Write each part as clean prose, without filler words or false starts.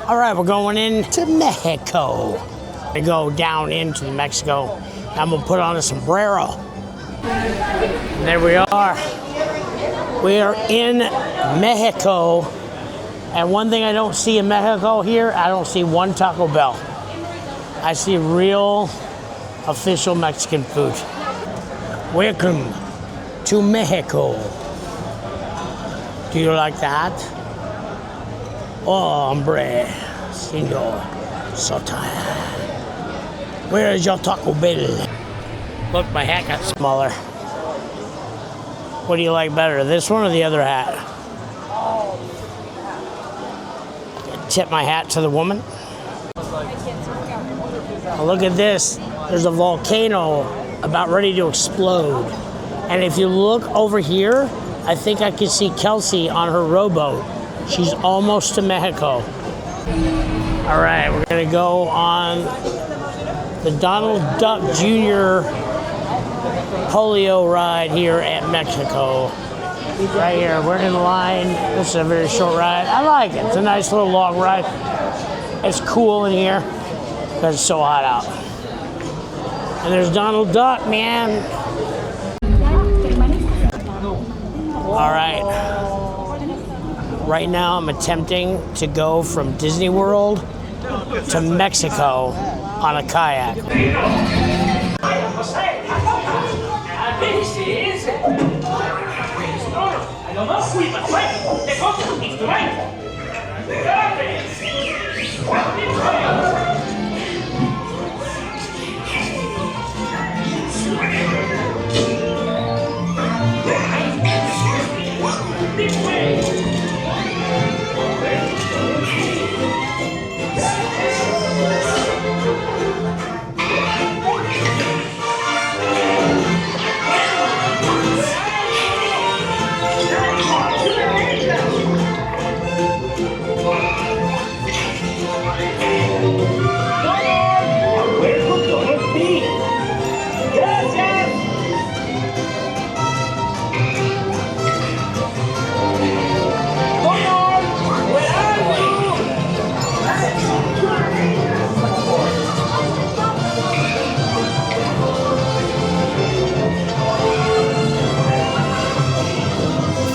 All right, we're going into Mexico. We go down into Mexico. I'm gonna put on a sombrero. And there we are. We are in Mexico. And one thing I don't see in Mexico here, I don't see one Taco Bell. I see real official Mexican food. Welcome to Mexico. Do you like that? Oh, hombre, senor, so tired. Where is your Taco Bell? Look, my hat got smaller. What do you like better, this one or the other hat? Tip my hat to the woman. Oh, look at this. There's a volcano about ready to explode. And if you look over here, I think I can see Kelsey on her rowboat. She's almost to Mexico. All right, we're gonna go on the Donald Duck Jr. polio ride here at Mexico. Right here, we're in line. This is a very short ride. I like it. It's a nice little long ride. It's cool in here because it's so hot out. And there's Donald Duck, man. All right. Right now, I'm attempting to go from Disney World to Mexico on a kayak.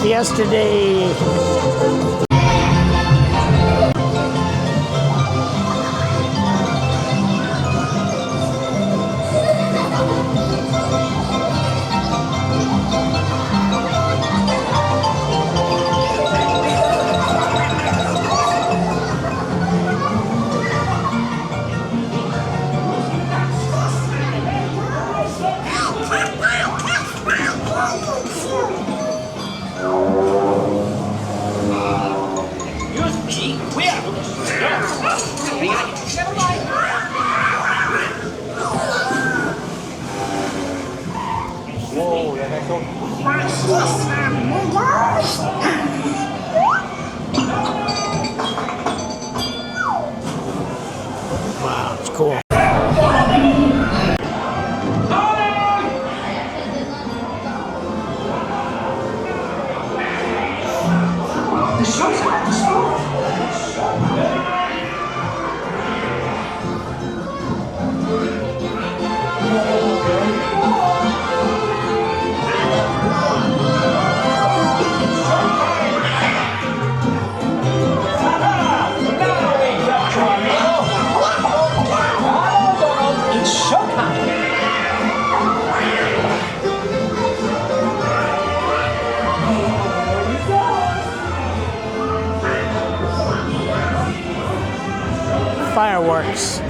Yesterday. Wow, it's cool. Fireworks.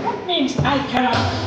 That means I cannot